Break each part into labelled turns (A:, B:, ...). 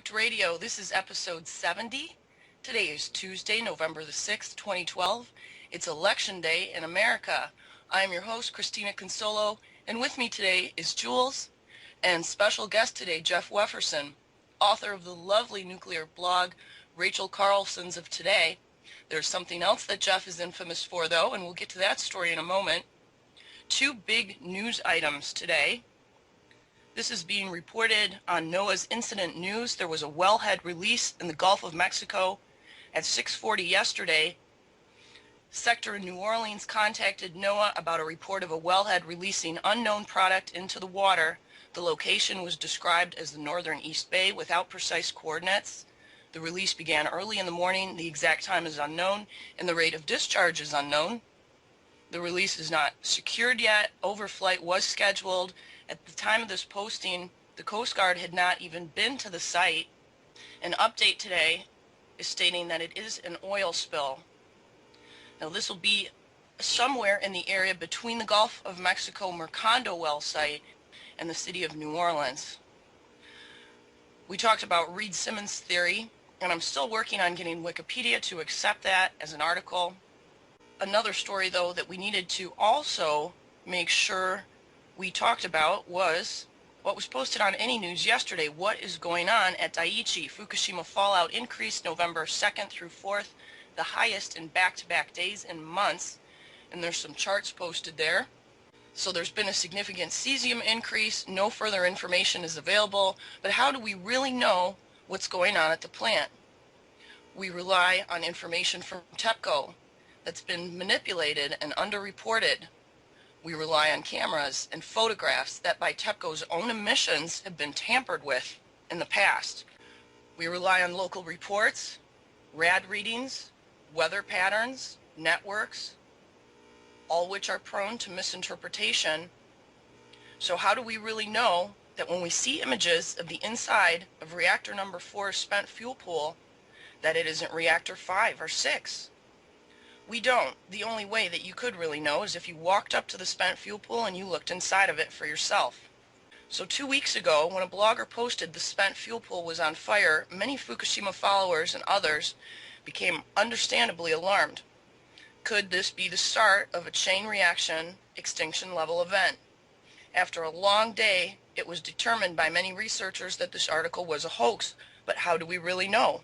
A: Nuked Radio. This is episode 70. Today is Tuesday, November the 6th, 2012. It's election day in America. I am your host, Christina Consolo, and with me today is Jules, and special guest today, Jeff Weffersen, author of the lovely nuclear blog, Rachel Carlson's of Today. There's something else that Jeff is infamous for, though, and we'll get to that story in a moment. Two big news items today. This is being reported on NOAA's Incident News. There was a wellhead release in the Gulf of Mexico at 6:40 yesterday. Sector in New Orleans contacted NOAA about a report of a wellhead releasing unknown product into the water. The location was described as the northern East Bay without precise coordinates. The release began early in the morning. The exact time is unknown, and the rate of discharge is unknown. The release is not secured yet. Overflight was scheduled. At the time of this posting, the Coast Guard had not even been to the site. An update today is stating that it is an oil spill. Now this will be somewhere in the area between the Gulf of Mexico Mercando well site and the city of New Orleans. We talked about Reed Simmons' theory, and I'm still working on getting Wikipedia to accept that as an article. Another story, though, that we needed to also make sure we talked about was what was posted on Any News yesterday. What is going on at Daiichi? Fukushima fallout increased November 2nd through 4th, the highest in back-to-back days and months. And there's some charts posted there. So there's been a significant cesium increase. No further information is available. But how do we really know what's going on at the plant? We rely on information from TEPCO that's been manipulated and underreported. We rely on cameras and photographs that by TEPCO's own admissions have been tampered with in the past. We rely on local reports, rad readings, weather patterns, networks, all which are prone to misinterpretation. So how do we really know that when we see images of the inside of reactor number 4's spent fuel pool, that it isn't reactor 5 or 6? We don't. The only way that you could really know is if you walked up to the spent fuel pool and you looked inside of it for yourself. So 2 weeks ago, when a blogger posted the spent fuel pool was on fire, many Fukushima followers and others became understandably alarmed. Could this be the start of a chain reaction extinction level event? After a long day, it was determined by many researchers that this article was a hoax, but how do we really know?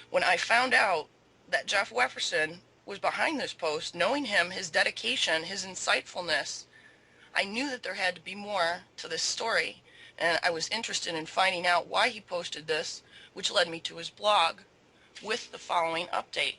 A: When I found out that Jeff Weffersen was behind this post, knowing him, his dedication, his insightfulness, I knew that there had to be more to this story, and I was interested in finding out why he posted this, which led me to his blog with the following update.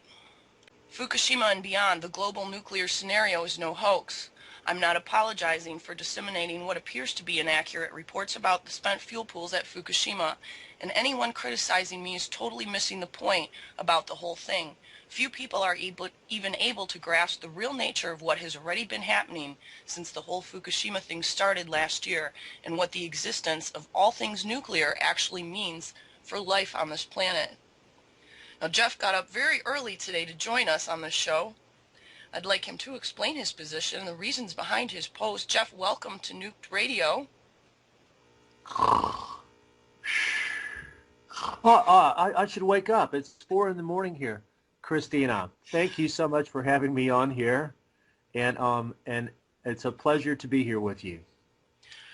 A: Fukushima and beyond, the global nuclear scenario is no hoax. I'm not apologizing for disseminating what appears to be inaccurate reports about the spent fuel pools at Fukushima, and anyone criticizing me is totally missing the point about the whole thing. Few people are even able to grasp the real nature of what has already been happening since the whole Fukushima thing started last year, and what the existence of all things nuclear actually means for life on this planet. Now, Jeff got up very early today to join us on this show. I'd like him to explain his position and the reasons behind his post. Jeff, welcome to Nuked Radio.
B: I should wake up. It's 4 in the morning here, Christina. Thank you so much for having me on here, and it's a pleasure to be here with you.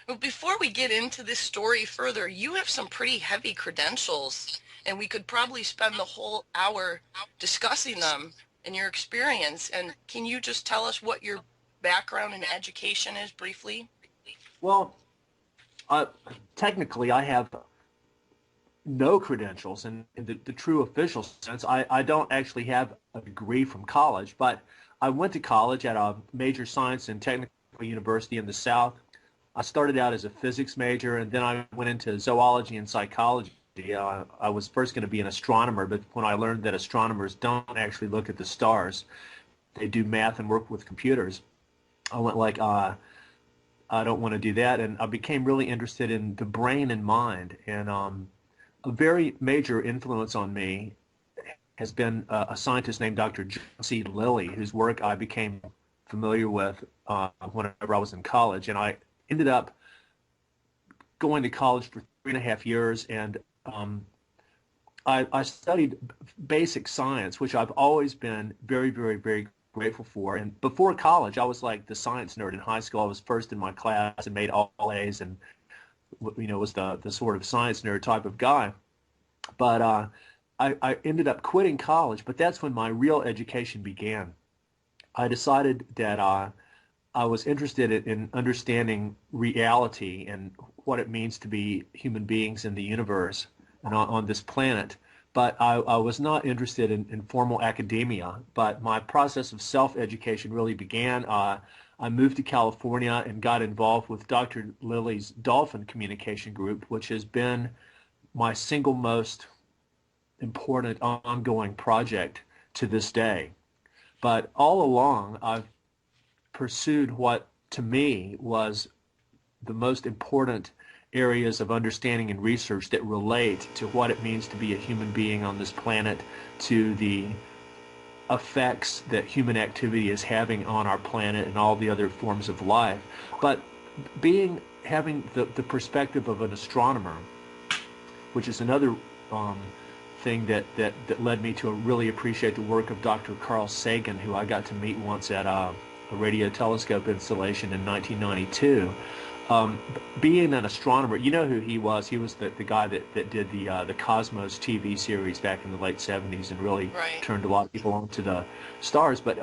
A: Well, before we get into this story further, you have some pretty heavy credentials, and we could probably spend the whole hour discussing them and your experience. And can you just tell us what your background and education is briefly?
B: Well, technically I have no credentials in the true official sense. I don't actually have a degree from college, but I went to college at a major science and technical university in the South. I started out as a physics major, and then I went into zoology and psychology. I was first going to be an astronomer, but when I learned that astronomers don't actually look at the stars, they do math and work with computers, I went like, I don't want to do that, and I became really interested in the brain and mind. And a very major influence on me has been a scientist named Dr. John C. Lilly, whose work I became familiar with whenever I was in college. And I ended up going to college for 3.5 years, and um, I studied basic science, which I've always been very, very, very grateful for. And before college, I was like the science nerd in high school. I was first in my class and made all A's, and was the sort of science nerd type of guy. But I ended up quitting college. But that's when my real education began. I decided that I was interested in understanding reality and what it means to be human beings in the universe and on this planet. But I was not interested in formal academia. But my process of self-education really began. I moved to California and got involved with Dr. Lilly's Dolphin Communication Group, which has been my single most important ongoing project to this day. But all along, I've pursued what to me was the most important areas of understanding and research that relate to what it means to be a human being on this planet, to the effects that human activity is having on our planet and all the other forms of life. But having the perspective of an astronomer, which is another thing that led me to really appreciate the work of Dr. Carl Sagan, who I got to meet once at a radio telescope installation in 1992. Being an astronomer, you know who he was. He was the guy that did the Cosmos TV series back in the late 70s and really turned a lot of people onto the stars. But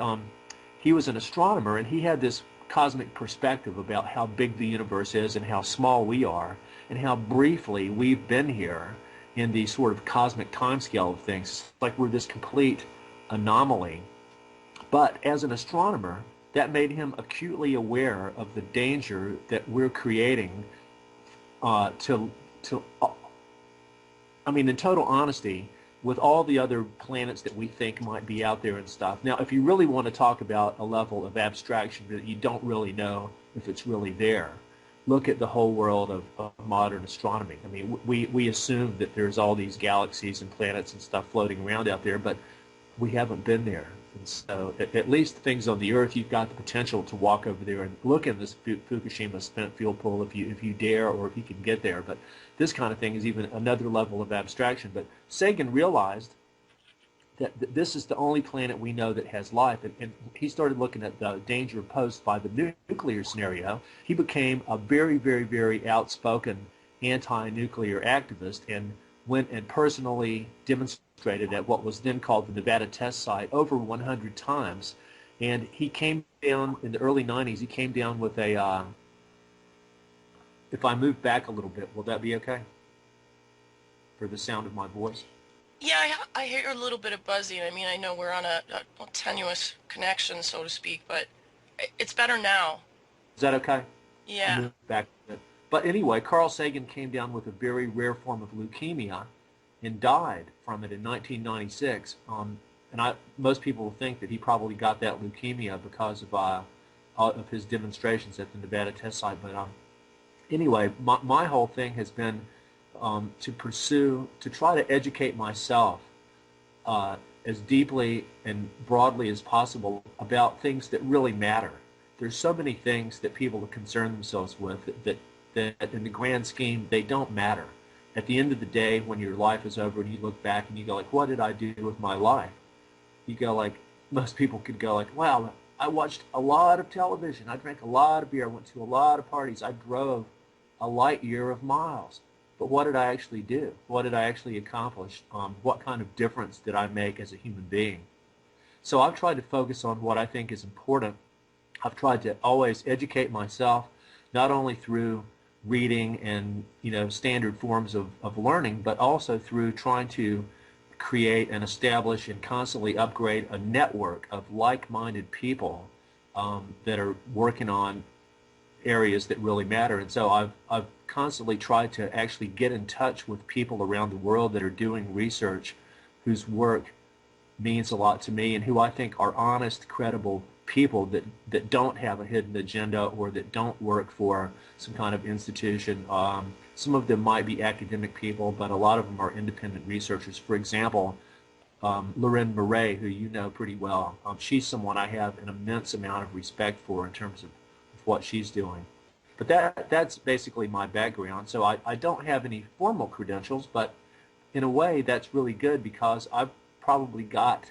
B: he was an astronomer, and he had this cosmic perspective about how big the universe is and how small we are and how briefly we've been here in the sort of cosmic timescale of things. It's like we're this complete anomaly. But as an astronomer, that made him acutely aware of the danger that we're creating in total honesty, with all the other planets that we think might be out there and stuff. Now, if you really want to talk about a level of abstraction that you don't really know if it's really there, look at the whole world of modern astronomy. I mean, we assume that there's all these galaxies and planets and stuff floating around out there, but we haven't been there. And so at least things on the Earth, you've got the potential to walk over there and look in this Fukushima spent fuel pool if you dare, or if you can get there. But this kind of thing is even another level of abstraction. But Sagan realized that this is the only planet we know that has life, and he started looking at the danger posed by the nuclear scenario. He became a very, very, very outspoken anti-nuclear activist and went and personally demonstrated at what was then called the Nevada test site over 100 times. And he came down in the early 90s, he came down with a, if I move back a little bit, will that be okay for the sound of my voice?
A: Yeah, I hear a little bit of buzzing. I mean, I know we're on a tenuous connection, so to speak, but it's better now.
B: Is that okay?
A: Yeah.
B: I'll move back a bit. But anyway, Carl Sagan came down with a very rare form of leukemia and died from it in 1996. And most people think that he probably got that leukemia because of his demonstrations at the Nevada test site. But anyway, my whole thing has been to try to educate myself as deeply and broadly as possible about things that really matter. There's so many things that people concern themselves with that in the grand scheme, they don't matter. At the end of the day, when your life is over and you look back and you go like, what did I do with my life? You go like, most people could go like, wow, I watched a lot of television. I drank a lot of beer. I went to a lot of parties. I drove a light year of miles. But what did I actually do? What did I actually accomplish? What kind of difference did I make as a human being? So I've tried to focus on what I think is important. I've tried to always educate myself, not only through reading and standard forms of learning, but also through trying to create and establish and constantly upgrade a network of like-minded people that are working on areas that really matter. And so I've constantly tried to actually get in touch with people around the world that are doing research whose work means a lot to me and who I think are honest, credible people that don't have a hidden agenda or that don't work for some kind of institution. Some of them might be academic people, but a lot of them are independent researchers. For example, Lorraine Murray, who you know pretty well, she's someone I have an immense amount of respect for in terms of what she's doing. But that's basically my background. So I don't have any formal credentials, but in a way, that's really good because I've probably got,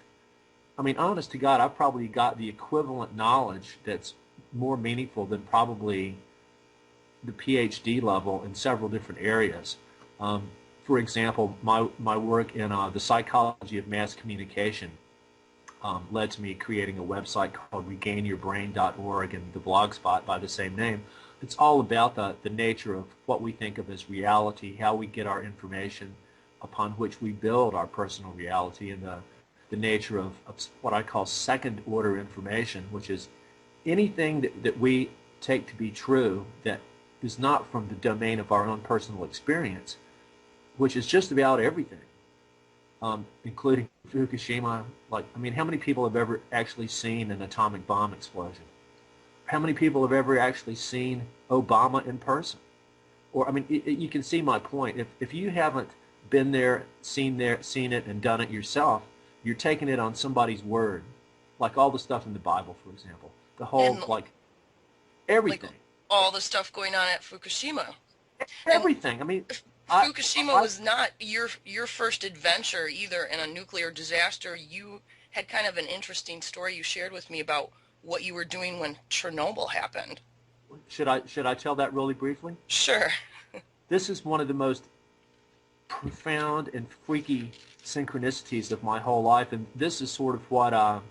B: I mean, honest to God, I've probably got the equivalent knowledge that's more meaningful than probably the PhD level in several different areas. For example, my work in the psychology of mass communication led to me creating a website called regainyourbrain.org and the blog spot by the same name. It's all about the nature of what we think of as reality, how we get our information upon which we build our personal reality, and the nature of what I call second order information, which is anything that we take to be true that is not from the domain of our own personal experience, which is just about everything, including Fukushima. Like, I mean, how many people have ever actually seen an atomic bomb explosion? How many people have ever actually seen Obama in person? Or, I mean, you can see my point. If you haven't been there, seen it, and done it yourself, you're taking it on somebody's word, like all the stuff in the Bible, for example. The whole,
A: And
B: like, everything.
A: like all the stuff going on at Fukushima.
B: Everything. I mean,
A: Fukushima was not your first adventure either in a nuclear disaster. You had kind of an interesting story you shared with me about what you were doing when Chernobyl happened.
B: Should I tell that really briefly?
A: Sure.
B: This is one of the most profound and freaky synchronicities of my whole life, and this is sort of what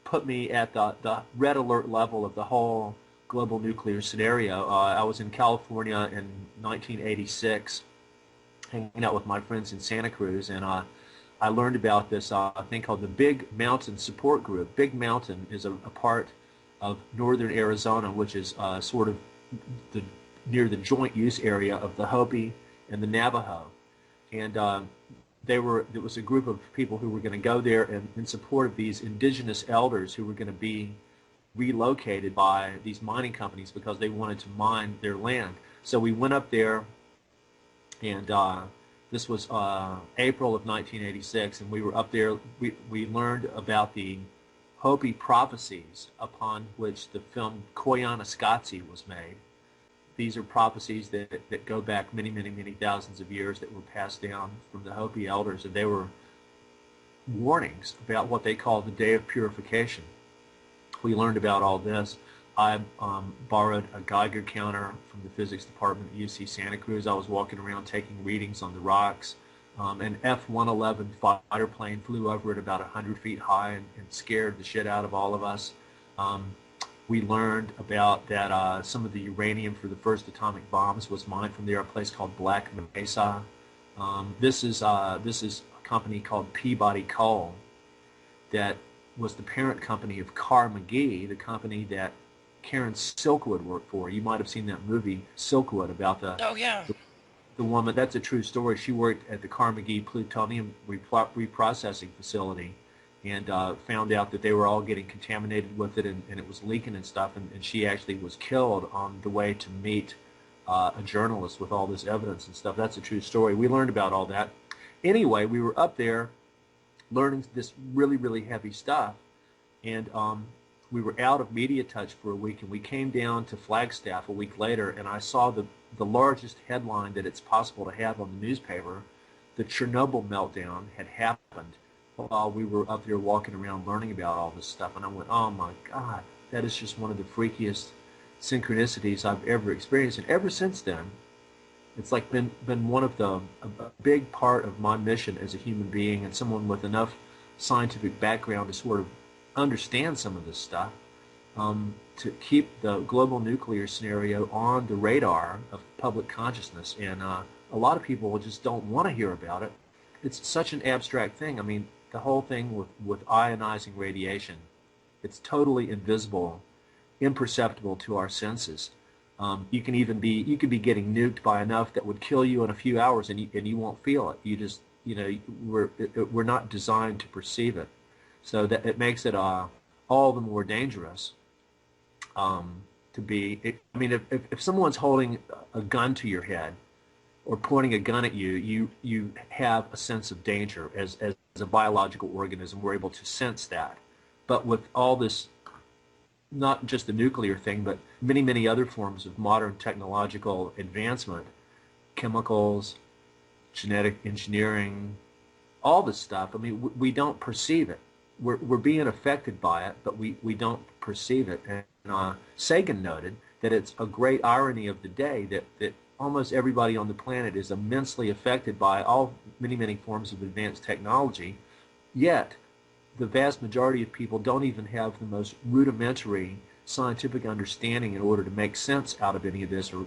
B: put me at the red alert level of the whole global nuclear scenario. I was in California in 1986, hanging out with my friends in Santa Cruz, and I learned about this thing called the Big Mountain Support Group. Big Mountain is a part of northern Arizona, which is sort of near the joint use area of the Hopi and the Navajo. And it was a group of people who were going to go there in support of these indigenous elders who were going to be relocated by these mining companies because they wanted to mine their land. So we went up there, and this was April of 1986, and we were up there. We learned about the Hopi prophecies upon which the film Koyaanisqatsi was made. These are prophecies that go back many, many, many thousands of years that were passed down from the Hopi elders, and they were warnings about what they called the Day of Purification. We learned about all this. I borrowed a Geiger counter from the physics department at UC Santa Cruz. I was walking around taking readings on the rocks. An F-111 fighter plane flew over at about 100 feet high and scared the shit out of all of us. We learned about that some of the uranium for the first atomic bombs was mined from there, a place called Black Mesa. This is a company called Peabody Coal that was the parent company of Carnegie, the company that Karen Silkwood worked for. You might have seen that movie Silkwood about the woman. That's a true story. She worked at the Carnegie plutonium reprocessing facility and found out that they were all getting contaminated with it, and it was leaking and stuff, and she actually was killed on the way to meet a journalist with all this evidence and stuff. That's a true story. We learned about all that. Anyway, we were up there learning this really, really heavy stuff, and we were out of media touch for a week, and we came down to Flagstaff a week later, and I saw the largest headline that it's possible to have on the newspaper. The Chernobyl meltdown had happened while we were up there walking around learning about all this stuff, and I went, oh my God, that is just one of the freakiest synchronicities I've ever experienced. And ever since then, it's like been one of a big part of my mission as a human being and someone with enough scientific background to sort of understand some of this stuff, to keep the global nuclear scenario on the radar of public consciousness. And a lot of people just don't want to hear about it. It's such an abstract thing. I mean, the whole thing with ionizing radiation, it's totally invisible, imperceptible to our senses. You could be getting nuked by enough that would kill you in a few hours, and you won't feel it. You just, we're not designed to perceive it, so that it makes it all the more dangerous to be. I mean, if someone's holding a gun to your head or pointing a gun at you, you have a sense of danger as a biological organism. We're able to sense that, but with all this, not just the nuclear thing, but many, many other forms of modern technological advancement, chemicals, genetic engineering, all this stuff. I mean, we don't perceive it. We're being affected by it, but we don't perceive it. And Sagan noted that it's a great irony of the day that almost everybody on the planet is immensely affected by many forms of advanced technology, yet the vast majority of people don't even have the most rudimentary scientific understanding in order to make sense out of any of this, or,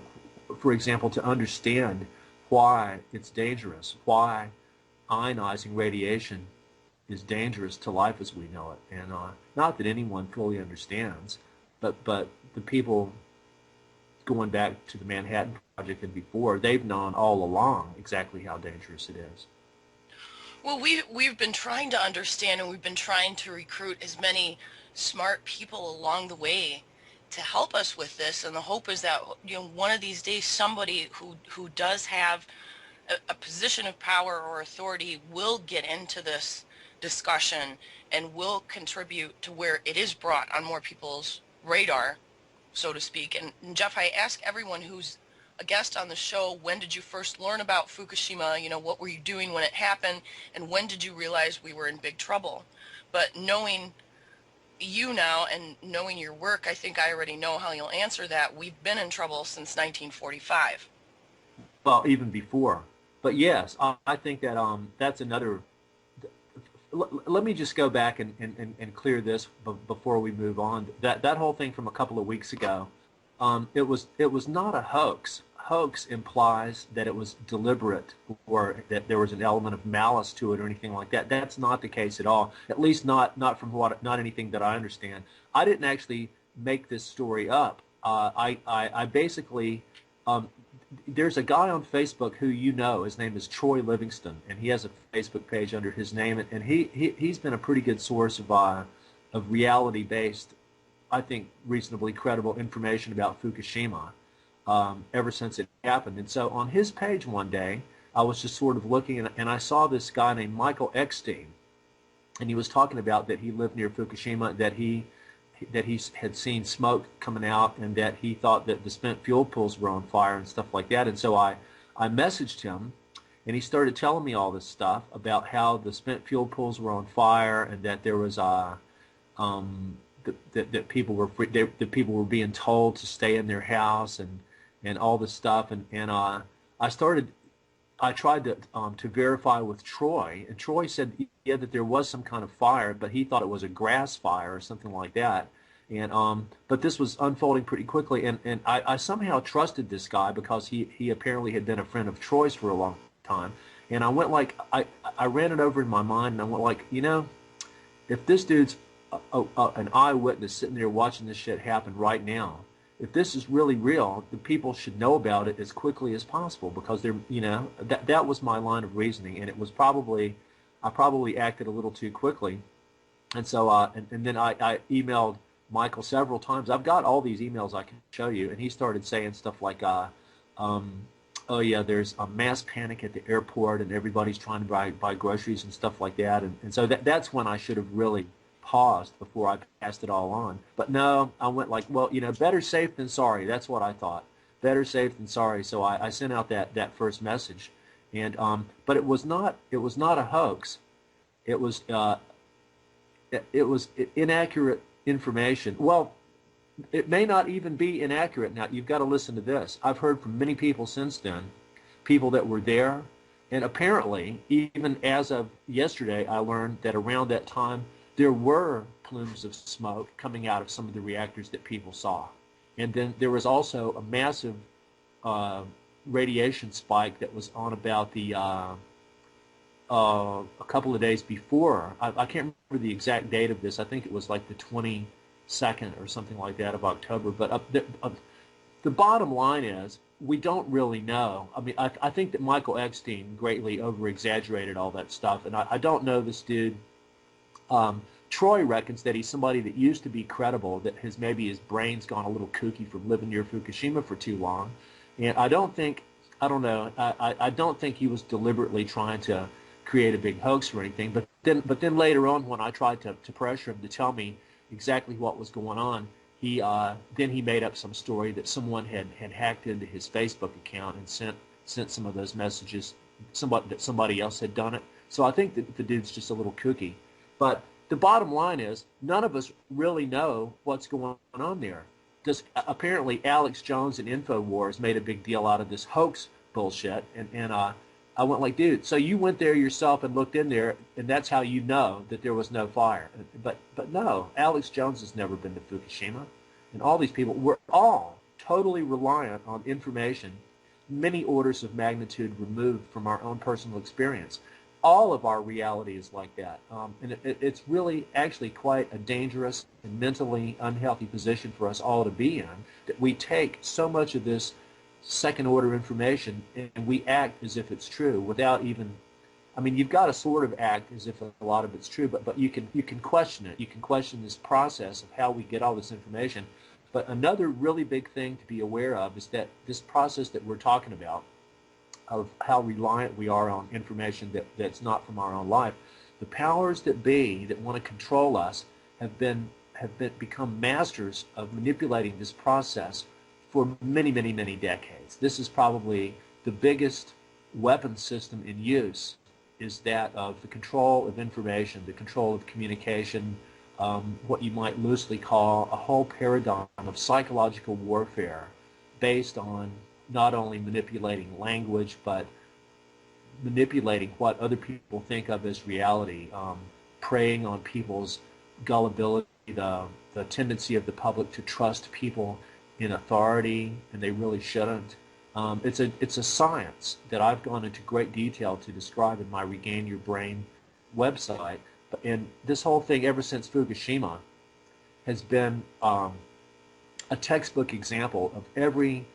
B: for example, to understand why it's dangerous, why ionizing radiation is dangerous to life as we know it. And not that anyone fully understands, but the people going back to the Manhattan Project and before, they've known all along exactly how dangerous it is.
A: Well, we've been trying to understand, and we've been trying to recruit as many smart people along the way to help us with this. And the hope is that, you know, one of these days somebody who does have a position of power or authority will get into this discussion and will contribute to where it is brought on more people's radar, so to speak. And Jeff, I ask everyone who's a guest on the show, when did you first learn about Fukushima? You know, what were you doing when it happened? And when did you realize we were in big trouble? But knowing you now and knowing your work, I think I already know how you'll answer that. We've been in trouble since 1945.
B: Well, even before. But yes, I think that that's another. Let me just go back and clear this before we move on. That whole thing from a couple of weeks ago, it was not a hoax. Hoax implies that it was deliberate or that there was an element of malice to it or anything like that. That's not the case at all. At least not not anything that I understand. I didn't actually make this story up. I basically. There's a guy on Facebook who you know, his name is Troy Livingston, and he has a Facebook page under his name, and he's been a pretty good source of reality-based, I think, reasonably credible information about Fukushima ever since it happened. And so on his page one day, I was just sort of looking, and I saw this guy named Michael Eckstein, and he was talking about that he lived near Fukushima, that he had seen smoke coming out, and that he thought that the spent fuel pools were on fire and stuff like that. And so I messaged him, and he started telling me all this stuff about how the spent fuel pools were on fire, and that there was that people were that people were being told to stay in their house, and all this stuff. And I tried to verify with Troy, and Troy said that there was some kind of fire, but he thought it was a grass fire or something like that. And but this was unfolding pretty quickly, and I somehow trusted this guy because he apparently had been a friend of Troy's for a long time. And I went like I ran it over in my mind, and I went like, you know, if this dude's an eyewitness sitting there watching this shit happen right now, if this is really real, the people should know about it as quickly as possible, because they're, you know, that was my line of reasoning, and it was I probably acted a little too quickly. And so and then I emailed Michael several times. I've got all these emails I can show you, and he started saying stuff like oh yeah, there's a mass panic at the airport, and everybody's trying to buy groceries and stuff like that. And so that's when I should have really paused before I passed it all on. But no, I went like, well, you know, better safe than sorry. That's what I thought. Better safe than sorry. So I sent out that first message, and but it was not a hoax. It was inaccurate information. Well, it may not even be inaccurate. Now, you've got to listen to this. I've heard from many people since then, people that were there, and apparently, even as of yesterday, I learned that around that time, there were plumes of smoke coming out of some of the reactors that people saw. And then there was also a massive radiation spike that was on about the a couple of days before. I can't remember the exact date of this. I think it was like the 22nd or something like that of October. But the bottom line is, we don't really know. I mean, I think that Michael Eckstein greatly over-exaggerated all that stuff, and I don't know this dude. Troy reckons that he's somebody that used to be credible, that maybe his brain's gone a little kooky from living near Fukushima for too long. And I don't think he was deliberately trying to create a big hoax or anything. But then later on, when I tried to pressure him to tell me exactly what was going on, he made up some story that someone had hacked into his Facebook account and sent some of those messages somebody else had done it. So I think that the dude's just a little kooky. But the bottom line is, none of us really know what's going on there. Apparently, Alex Jones and InfoWars made a big deal out of this hoax bullshit, and I went like, dude, so you went there yourself and looked in there, and that's how you know that there was no fire. But no, Alex Jones has never been to Fukushima, and all these people, we're all totally reliant on information many orders of magnitude removed from our own personal experience. All of our reality is like that. And it's really actually quite a dangerous and mentally unhealthy position for us all to be in, that we take so much of this second-order information and we act as if it's true without even, I mean, you've got to sort of act as if a lot of it's true, but you can question it. You can question this process of how we get all this information. But another really big thing to be aware of is that this process that we're talking about, of how reliant we are on information that's not from our own life, the powers that be that want to control us have become masters of manipulating this process for many, many, many decades. This is probably the biggest weapon system in use, is that of the control of information, the control of communication, what you might loosely call a whole paradigm of psychological warfare based on not only manipulating language, but manipulating what other people think of as reality, preying on people's gullibility, the tendency of the public to trust people in authority, and they really shouldn't. It's a science that I've gone into great detail to describe in my Regain Your Brain website. And this whole thing, ever since Fukushima, has been a textbook example of every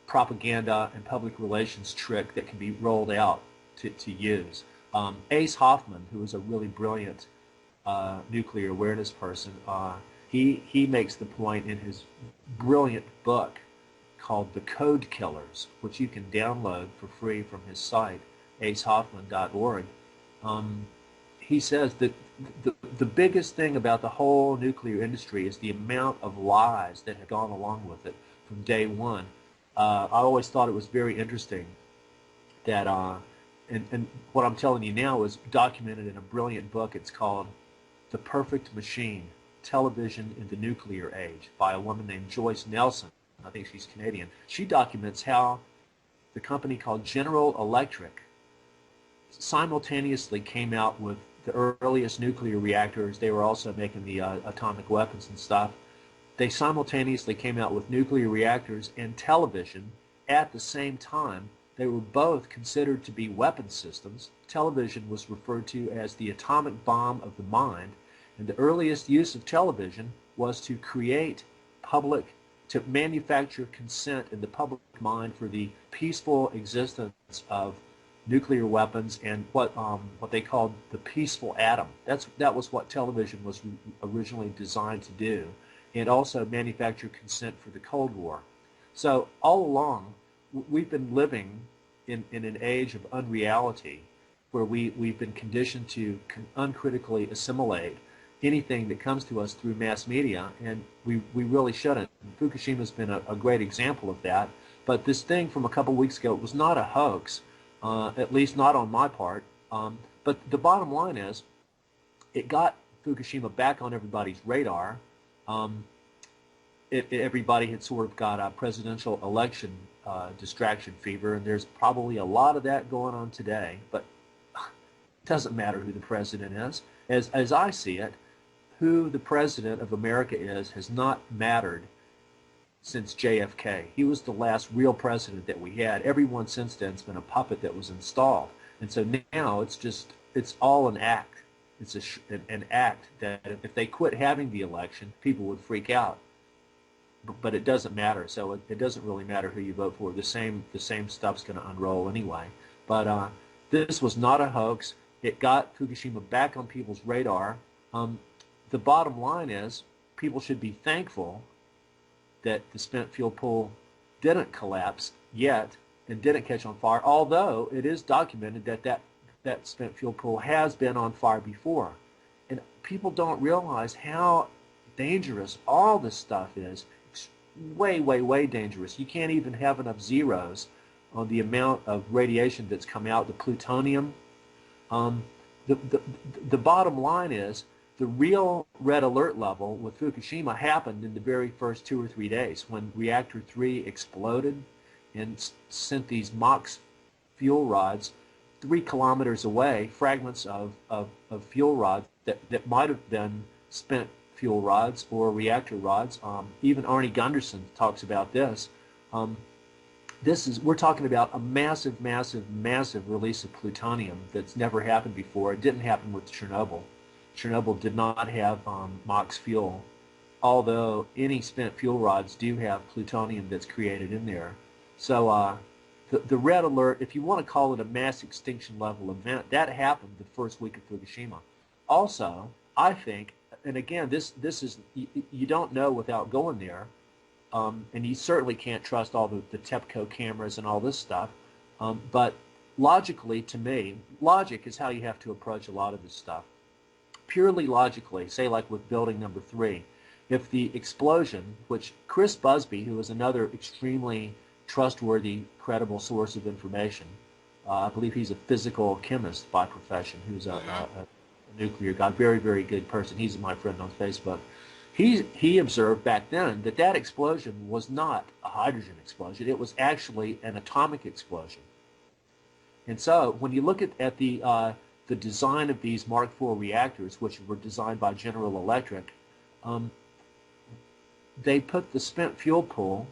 B: propaganda and public relations trick that can be rolled out to use. Ace Hoffman, who is a really brilliant nuclear awareness person, he makes the point in his brilliant book called The Code Killers, which you can download for free from his site, acehoffman.org. He says that the biggest thing about the whole nuclear industry is the amount of lies that have gone along with it from day one. I always thought it was very interesting that, and what I'm telling you now is documented in a brilliant book. It's called The Perfect Machine, Television in the Nuclear Age, by a woman named Joyce Nelson. I think she's Canadian. She documents how the company called General Electric simultaneously came out with the earliest nuclear reactors. They were also making the atomic weapons and stuff. They simultaneously came out with nuclear reactors and television at the same time. They were both considered to be weapon systems. Television was referred to as the atomic bomb of the mind, and the earliest use of television was to manufacture consent in the public mind for the peaceful existence of nuclear weapons and what they called the peaceful atom. That was what television was originally designed to do, and also manufacture consent for the Cold War. So all along, we've been living in an age of unreality, where we've been conditioned to uncritically assimilate anything that comes to us through mass media, and we really shouldn't. Fukushima's been a great example of that. But this thing from a couple weeks ago was not a hoax, at least not on my part. But the bottom line is, it got Fukushima back on everybody's radar. Everybody had sort of got a presidential election distraction fever, and there's probably a lot of that going on today. But it doesn't matter who the president is. As I see it, who the president of America is has not mattered since JFK. He was the last real president that we had. Everyone since then has been a puppet that was installed. And so now it's all an act. It's an act that if they quit having the election, people would freak out. But it doesn't matter. So it doesn't really matter who you vote for. The same stuff's going to unroll anyway. But this was not a hoax. It got Fukushima back on people's radar. The bottom line is, people should be thankful that the spent fuel pool didn't collapse yet and didn't catch on fire, although it is documented that spent fuel pool has been on fire before. And people don't realize how dangerous all this stuff is. It's way, way, way dangerous. You can't even have enough zeros on the amount of radiation that's come out, the plutonium. Um, the, the, the bottom line is the real red alert level with Fukushima happened in the very first 2 or 3 days when reactor 3 exploded and sent these MOX fuel rods 3 kilometers away, fragments of fuel rods that might have been spent fuel rods or reactor rods. Even Arnie Gunderson talks about this. We're talking about a massive, massive, massive release of plutonium that's never happened before. It didn't happen with Chernobyl. Chernobyl did not have MOX fuel, although any spent fuel rods do have plutonium that's created in there. So the red alert, if you want to call it a mass extinction level event, that happened the first week of Fukushima. Also, I think, and again, this is, you don't know without going there, and you certainly can't trust all the TEPCO cameras and all this stuff, but logically, to me, logic is how you have to approach a lot of this stuff. Purely logically, say like with building number 3, if the explosion, which Chris Busby, who is another extremely trustworthy, credible source of information, I believe he's a physical chemist by profession, who's a nuclear guy, very, very good person. He's my friend on Facebook. He observed back then that explosion was not a hydrogen explosion. It was actually an atomic explosion. And so when you look at the design of these Mark IV reactors, which were designed by General Electric, they put the spent fuel pool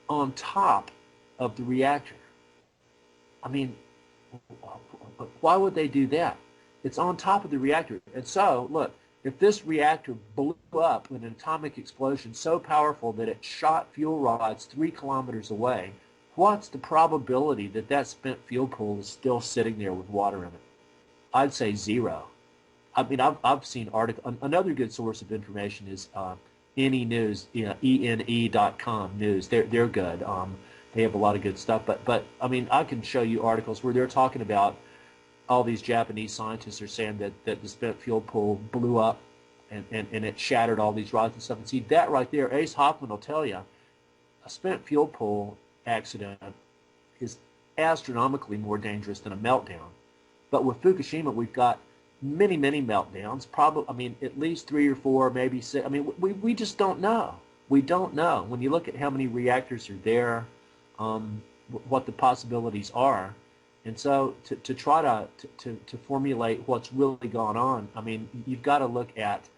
B: on top of the reactor. I mean, why would they do that? It's on top of the reactor. And so, look, if this reactor blew up in an atomic explosion so powerful that it shot fuel rods 3 kilometers away, what's the probability that that spent fuel pool is still sitting there with water in it? I'd say 0. I mean, I've seen articles. Another good source of information is NE News, ENE.com news. They're good. They have a lot of good stuff. But I mean, I can show you articles where they're talking about all these Japanese scientists are saying that the spent fuel pool blew up and it shattered all these rods and stuff. And see, that right there, Ace Hoffman will tell you, a spent fuel pool accident is astronomically more dangerous than a meltdown. But with Fukushima, we've got many, many meltdowns, probably, I mean, at least 3 or 4, maybe 6. I mean, we just don't know. We don't know. When you look at how many reactors are there, what the possibilities are. And so to try to formulate what's really gone on, I mean, you've got to look at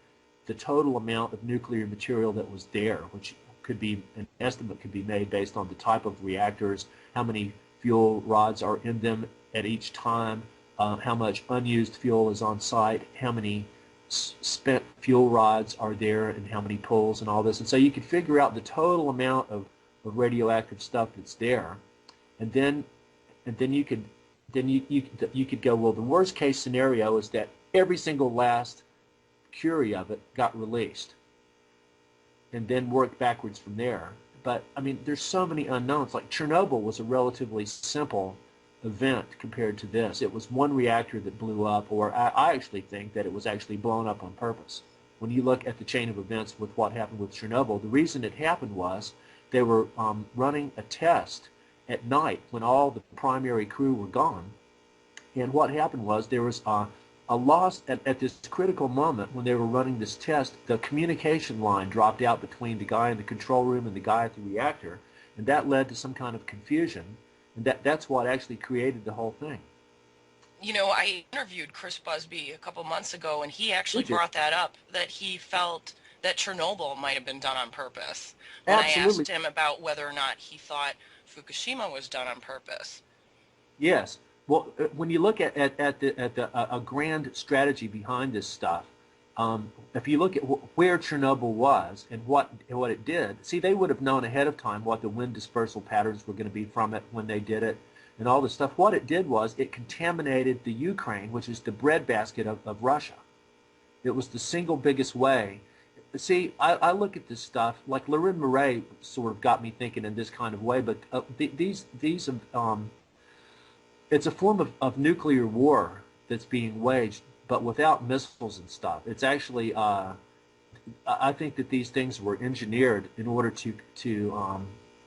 B: the total amount of nuclear material that was there, which could be, an estimate could be made based on the type of reactors, how many fuel rods are in them at each time, how much unused fuel is on site, how many spent fuel rods are there, and how many pools and all this. And so you could figure out the total amount of radioactive stuff that's there, and then you could go, well, the worst case scenario is that every single last curie of it got released, and then work backwards from there. But I mean, there's so many unknowns. Like Chernobyl was a relatively simple event compared to this. It was one reactor that blew up, or I actually think that it was actually blown up on purpose. When you look at the chain of events with what happened with Chernobyl, the reason it happened was they were running a test at night when all the primary crew were gone. And what happened was there was a loss at this critical moment when they were running this test. The communication line dropped out between the guy in the control room and the guy at the reactor, and that led to some kind of confusion. And that's what actually created the whole thing.
A: You know, I interviewed Chris Busby a couple months ago, and he actually brought that up, that he felt that Chernobyl might have been done on purpose. When
B: Absolutely.
A: I asked him about whether or not he thought Fukushima was done on purpose.
B: Yes. Well, when you look at a grand strategy behind this stuff, if you look at where Chernobyl was and what it did, see, they would have known ahead of time what the wind dispersal patterns were going to be from it when they did it and all this stuff. What it did was it contaminated the Ukraine, which is the breadbasket of Russia. It was the single biggest way. See, I look at this stuff, like Lorin Murray sort of got me thinking in this kind of way, but it's a form of nuclear war that's being waged, but without missiles and stuff. It's actually, I think that these things were engineered in order to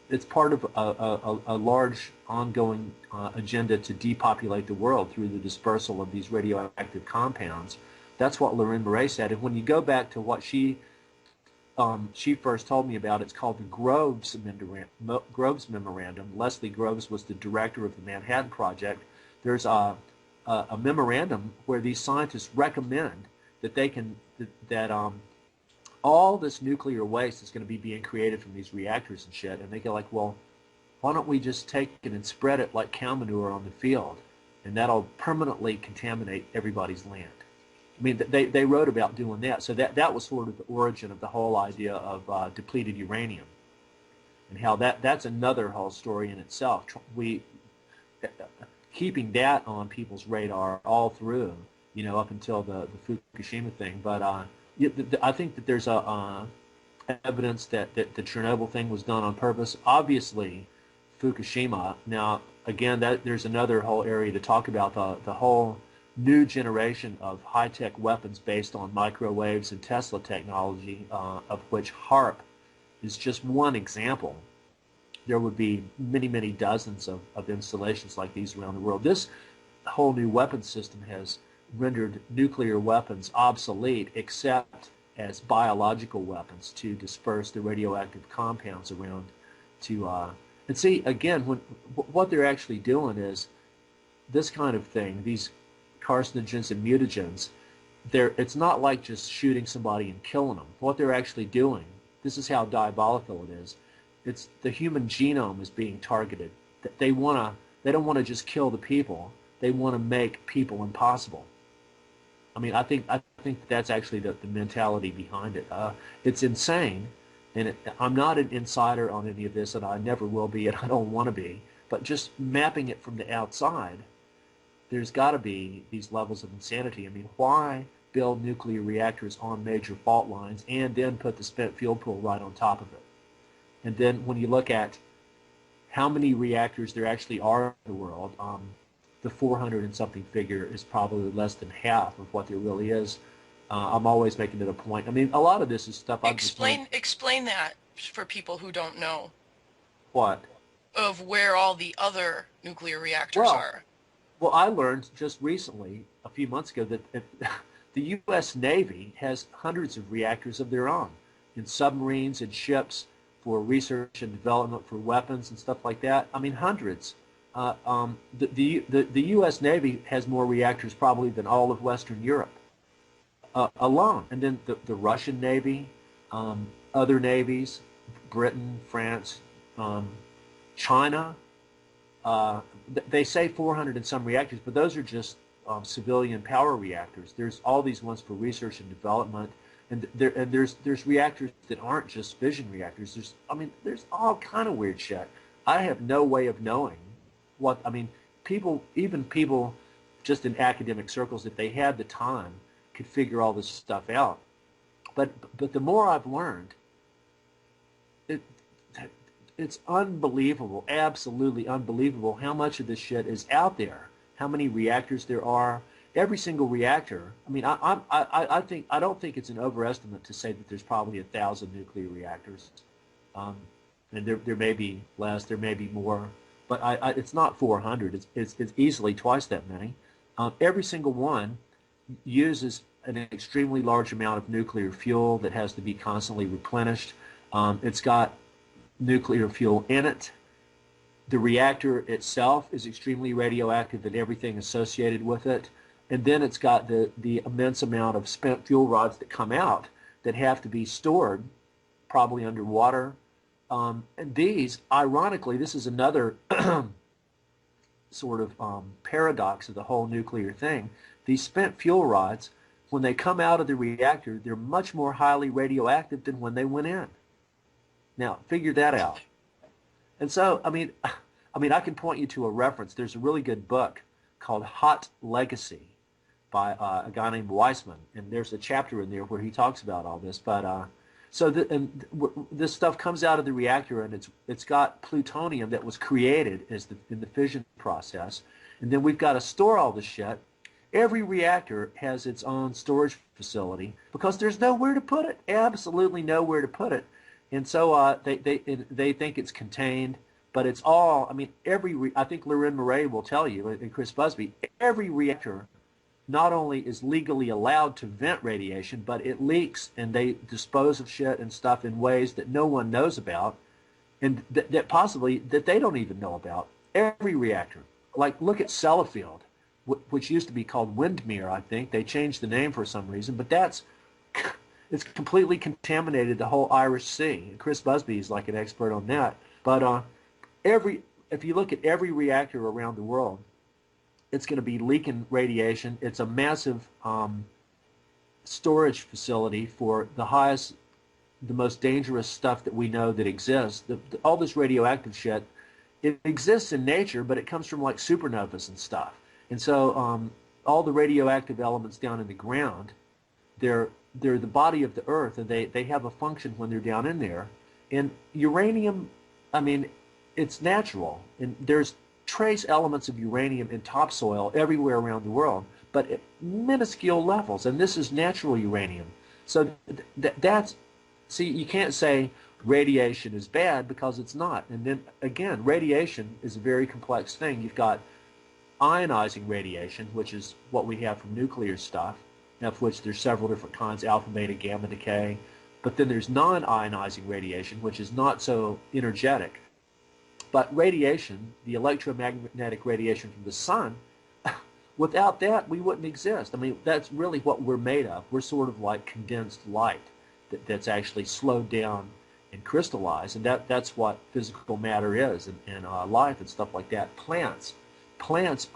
B: it's part of a large ongoing agenda to depopulate the world through the dispersal of these radioactive compounds. That's what Lorraine Murray said. And when you go back to what she first told me about, it's called the Groves Memorandum. Leslie Groves was the director of the Manhattan Project. There's a memorandum where these scientists recommend that all this nuclear waste is going to be being created from these reactors and shit. And they go like, well, why don't we just take it and spread it like cow manure on the field, and that'll permanently contaminate everybody's land. I mean, they wrote about doing that. So that was sort of the origin of the whole idea of depleted uranium, and how that's another whole story in itself. Keeping that on people's radar all through, up until the Fukushima thing. But I think that there's evidence that the Chernobyl thing was done on purpose. Obviously, Fukushima. Now, again, there's another whole area to talk about, the whole new generation of high-tech weapons based on microwaves and Tesla technology, of which HAARP is just one example. There would be many, many dozens of installations like these around the world. This whole new weapon system has rendered nuclear weapons obsolete, except as biological weapons to disperse the radioactive compounds around. And see, again, what they're actually doing is this kind of thing, these carcinogens and mutagens. It's not like just shooting somebody and killing them. What they're actually doing, this is how diabolical it is. It's the human genome is being targeted. They don't want to just kill the people. They want to make people impossible. I mean, I think that's actually the mentality behind it. It's insane, and I'm not an insider on any of this, and I never will be, and I don't want to be. But just mapping it from the outside, there's got to be these levels of insanity. I mean, why build nuclear reactors on major fault lines and then put the spent fuel pool right on top of it? And then when you look at how many reactors there actually are in the world, the 400 and something figure is probably less than half of what there really is. I'm always making it a point. I mean, a lot of this is stuff I've
A: Explain that for people who don't know.
B: What?
A: Of where all the other nuclear reactors are.
B: Well, I learned just recently, a few months ago, that the U.S. Navy has hundreds of reactors of their own in submarines and ships for research and development for weapons and stuff like that. I mean, hundreds. The U.S. Navy has more reactors probably than all of Western Europe alone. And then the Russian Navy, other navies, Britain, France, China. They say 400 and some reactors, but those are just civilian power reactors. There's all these ones for research and development, and there's reactors that aren't just fission reactors. There's all kind of weird shit. I have no way of knowing what. I mean, people just in academic circles, if they had the time, could figure all this stuff out. But the more I've learned, it's unbelievable, absolutely unbelievable how much of this shit is out there, how many reactors there are. Every single reactor. I mean, I don't think it's an overestimate to say that there's probably 1,000 nuclear reactors, and there may be less, there may be more, but it's not 400. It's easily twice that many. Every single one uses an extremely large amount of nuclear fuel that has to be constantly replenished. It's got nuclear fuel in it. The reactor itself is extremely radioactive and everything associated with it. And then it's got the immense amount of spent fuel rods that come out that have to be stored, probably underwater. And these, ironically, this is another sort of paradox of the whole nuclear thing. These spent fuel rods, when they come out of the reactor, they're much more highly radioactive than when they went in. Now, figure that out. And so, I mean, I can point you to a reference. There's a really good book called Hot Legacy by a guy named Weissman, and there's a chapter in there where he talks about all this. But this stuff comes out of the reactor, and it's got plutonium that was created in the fission process, and then we've got to store all this shit. Every reactor has its own storage facility because there's nowhere to put it. Absolutely nowhere to put it. And so they think it's contained, but it's all. I mean, I think Loren Murray will tell you, and Chris Busby, every reactor not only is legally allowed to vent radiation, but it leaks, and they dispose of shit and stuff in ways that no one knows about, and that possibly that they don't even know about. Every reactor, like look at Sellafield, which used to be called Windmere, I think. They changed the name for some reason, but it's completely contaminated the whole Irish Sea. And Chris Busby is like an expert on that. But if you look at every reactor around the world, it's going to be leaking radiation. It's a massive storage facility for the most dangerous stuff that we know that exists. All this radioactive shit, it exists in nature, but it comes from like supernovas and stuff. And so all the radioactive elements down in the ground, they're the body of the earth, and they have a function when they're down in there. And uranium, I mean, it's natural, and there's trace elements of uranium in topsoil everywhere around the world, but at minuscule levels, and this is natural uranium. So that's, see, you can't say radiation is bad because it's not. And then again, radiation is a very complex thing. You've got ionizing radiation, which is what we have from nuclear stuff, of which there's several different kinds, alpha, beta, gamma decay. But then there's non-ionizing radiation, which is not so energetic. But radiation, the electromagnetic radiation from the sun, without that, we wouldn't exist. I mean, that's really what we're made of. We're sort of like condensed light that's actually slowed down and crystallized. And that's what physical matter is, and life and stuff like that. Plants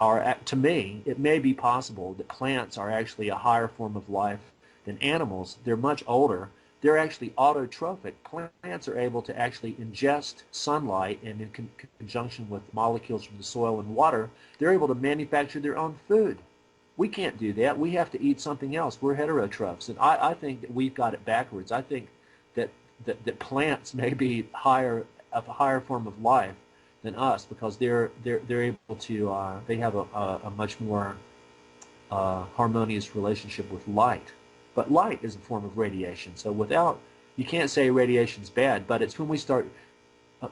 B: are, to me, it may be possible that plants are actually a higher form of life than animals. They're much older. They're actually autotrophic. Plants are able to actually ingest sunlight, and in conjunction with molecules from the soil and water, they're able to manufacture their own food. We can't do that. We have to eat something else. We're heterotrophs. And I think that we've got it backwards. I think that plants may be a higher form of life than us, because they're able to they have a much more harmonious relationship with light. But light is a form of radiation. So you can't say radiation's bad, but it's when we start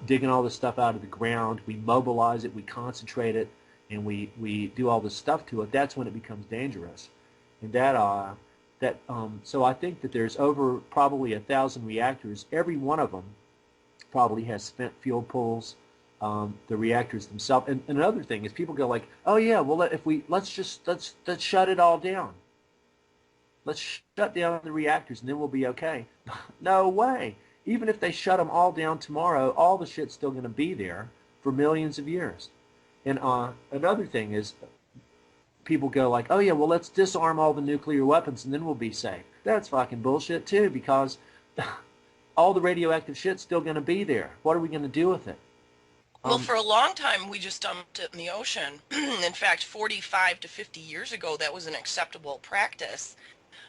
B: digging all this stuff out of the ground, we mobilize it, we concentrate it, and we do all this stuff to it, that's when it becomes dangerous. And so I think that there's over probably 1,000 reactors. Every one of them probably has spent fuel pools. The reactors themselves. And another thing is, people go like, oh yeah, well, let's shut it all down. Let's shut down the reactors and then we'll be okay. No way. Even if they shut them all down tomorrow, all the shit's still going to be there for millions of years. And another thing is, people go like, oh yeah, well, let's disarm all the nuclear weapons and then we'll be safe. That's fucking bullshit too, because all the radioactive shit's still going to be there. What are we going to do with it?
A: Well, for a long time, we just dumped it in the ocean. In fact, 45 to 50 years ago, that was an acceptable practice.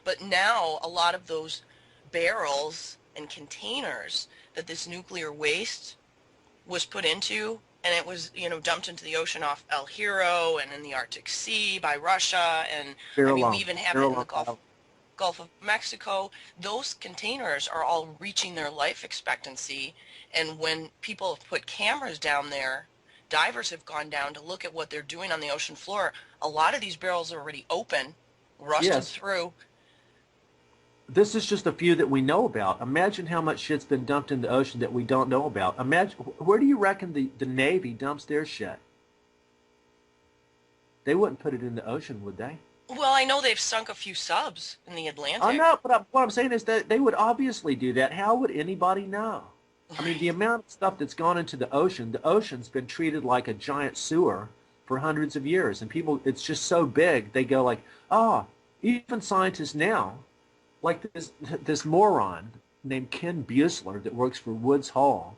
A: But now, a lot of those barrels and containers that this nuclear waste was put into, and it was, dumped into the ocean off El Hierro and in the Arctic Sea by Russia, and we even have it in the Gulf of Mexico. Those containers are all reaching their life expectancy, and when people have put cameras down there, divers have gone down to look at what they're doing on the ocean floor. A lot of these barrels are already open, rusted through.
B: This is just a few that we know about. Imagine how much shit's been dumped in the ocean that we don't know about. Imagine, where do you reckon the Navy dumps their shit? They wouldn't put it in the ocean, would they?
A: Well, I know they've sunk a few subs in the Atlantic.
B: I know, but what I'm saying is that they would obviously do that. How would anybody know? I mean, the amount of stuff that's gone into the ocean's been treated like a giant sewer for hundreds of years. And people, it's just so big, they go like, even scientists now, like this moron named Ken Buesler that works for Woods Hole.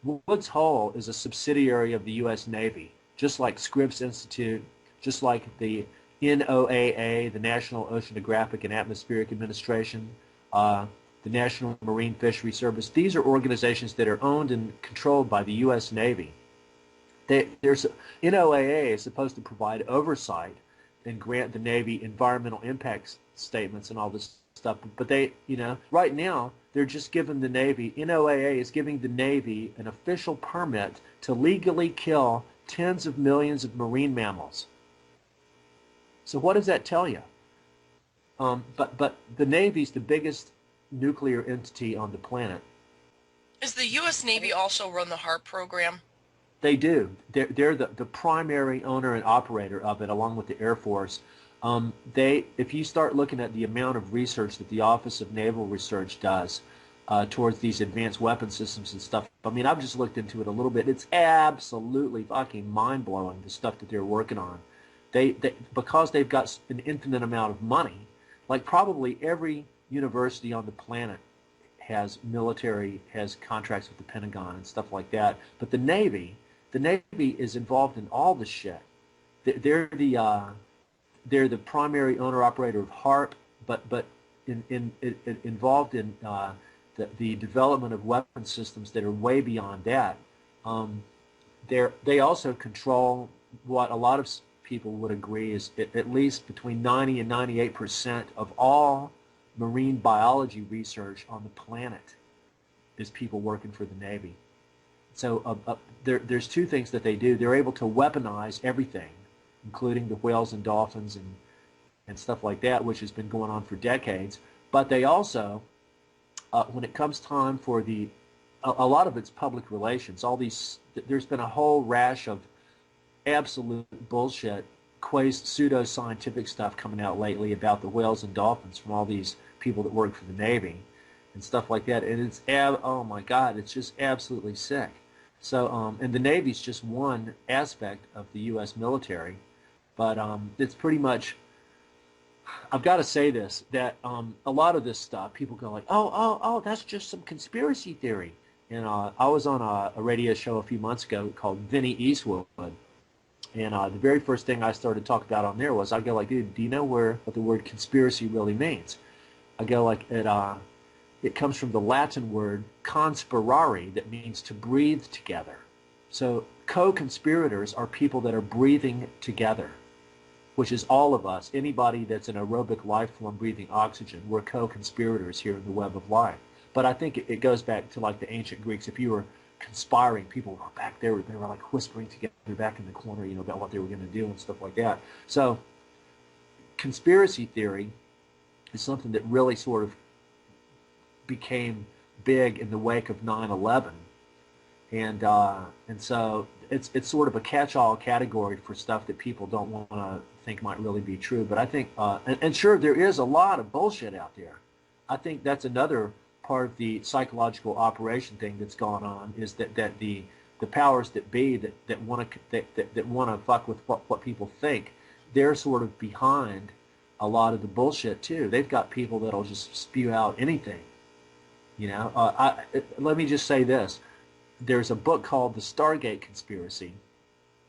B: Woods Hole is a subsidiary of the U.S. Navy, just like Scripps Institute, just like the NOAA, the National Oceanographic and Atmospheric Administration, the National Marine Fisheries Service. These are organizations that are owned and controlled by the U.S. Navy. NOAA is supposed to provide oversight and grant the Navy environmental impact statements and all this stuff. But right now, they're just giving the Navy, NOAA is giving the Navy an official permit to legally kill tens of millions of marine mammals. So what does that tell you? But the Navy's the biggest nuclear entity on the planet.
A: Is the U.S. Navy also run the HARP program?
B: They do. They're the primary owner and operator of it, along with the Air Force. If you start looking at the amount of research that the Office of Naval Research does towards these advanced weapon systems and stuff, I mean, I've just looked into it a little bit. It's absolutely fucking mind-blowing, the stuff that they're working on. Because they've got an infinite amount of money, like probably every university on the planet has contracts with the Pentagon and stuff like that. But the Navy is involved in all this shit. They're the primary owner operator of HARP, but involved in the development of weapon systems that are way beyond that. They also control what a lot of people would agree is at least between 90 and 98% of all marine biology research on the planet is people working for the Navy. So there's two things that they do. They're able to weaponize everything, including the whales and dolphins and stuff like that, which has been going on for decades. But they also, when it comes time for a lot of it's public relations. There's been a whole rash of absolute bullshit, pseudo-scientific stuff coming out lately about the whales and dolphins from all these people that work for the Navy and stuff like that. And it's, oh my God, it's just absolutely sick. So, and the Navy's just one aspect of the U.S. military, but it's pretty much, I've got to say this, that a lot of this stuff, people go like, oh, that's just some conspiracy theory. And I was on a radio show a few months ago called Vinnie Eastwood, and the very first thing I started talking about on there was, I go like, dude, do you know what the word conspiracy really means? I go like, it comes from the Latin word conspirare, that means to breathe together. So co-conspirators are people that are breathing together, which is all of us. Anybody that's an aerobic life form breathing oxygen, we're co-conspirators here in the web of life. But I think it goes back to like the ancient Greeks. If you were conspiring, people were back there, they were like whispering together back in the corner, about what they were going to do and stuff like that. So conspiracy theory is something that really sort of became big in the wake of 9/11, and so it's sort of a catch-all category for stuff that people don't want to think might really be true. But I think and sure, there is a lot of bullshit out there. I think that's another part of the psychological operation thing that's gone on, is that the powers that be that want to fuck with what people think, they're sort of behind a lot of the bullshit too. They've got people that'll just spew out anything. Let me just say this. There's a book called The Stargate Conspiracy.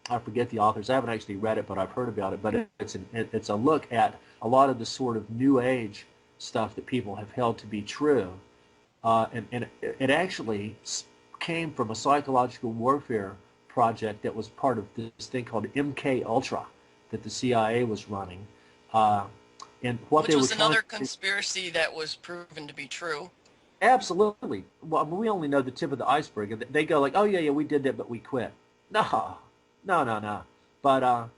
B: I forget the authors. I haven't actually read it, but I've heard about it. But it's a look at a lot of the sort of New Age stuff that people have held to be true. And it actually came from a psychological warfare project that was part of this thing called MK Ultra that the CIA was running. Which
A: was another conspiracy that was proven to be true.
B: Absolutely. Well, we only know the tip of the iceberg. And they go like, oh, yeah, we did that, but we quit. No. But,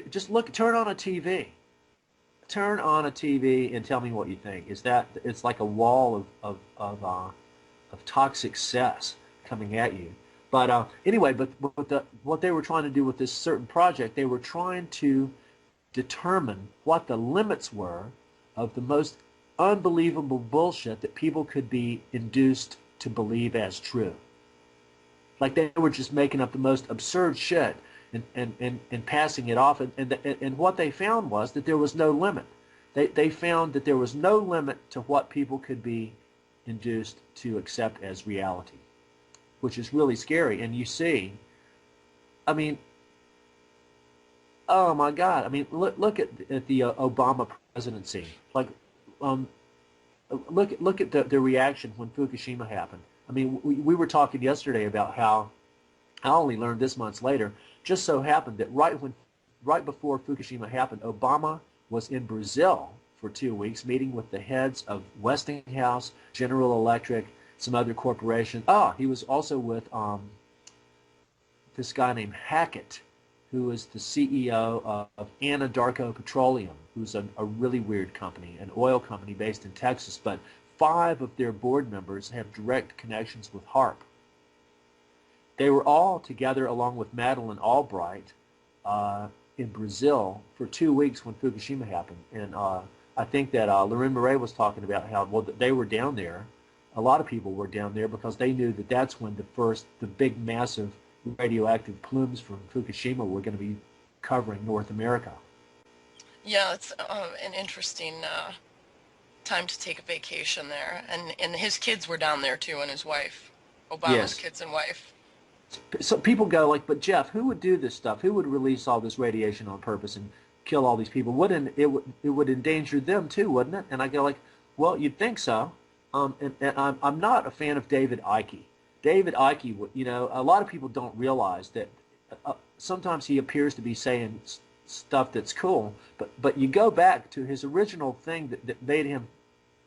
B: just turn on a TV. Turn on a TV and tell me what you think. It's like a wall of toxic cess coming at you. But anyway, what they were trying to do with this certain project, they were trying to determine what the limits were of the most unbelievable bullshit that people could be induced to believe as true. Like they were just making up the most absurd shit and passing it off. And what they found was that there was no limit. They found that there was no limit to what people could be induced to accept as reality, which is really scary. And you see, oh my God, look at the Obama presidency. Like, look at the reaction when Fukushima happened. We were talking yesterday about how, I only learned this months later, just so happened that right before Fukushima happened, Obama was in Brazil for 2 weeks, meeting with the heads of Westinghouse, General Electric, some other corporations. He was also with this guy named Hackett, who is the CEO of Anadarko Petroleum, who's a really weird company, an oil company based in Texas, but 5 of their board members have direct connections with HAARP. They were all together along with Madeleine Albright in Brazil for 2 weeks when Fukushima happened. And I think that Lorraine Murray was talking about how, well, they were down there. A lot of people were down there because they knew that that's when the big massive radioactive plumes from Fukushima were going to be covering North America.
A: Yeah, it's an interesting time to take a vacation there. And his kids were down there too, and his wife, Obama's kids and wife.
B: So people go like, but Jeff, who would do this stuff? Who would release all this radiation on purpose and kill all these people? It would endanger them too, wouldn't it? And I go like, well, you'd think so. And I'm not a fan of David Icke. David Icke, a lot of people don't realize that sometimes he appears to be saying stuff that's cool, but you go back to his original thing that made him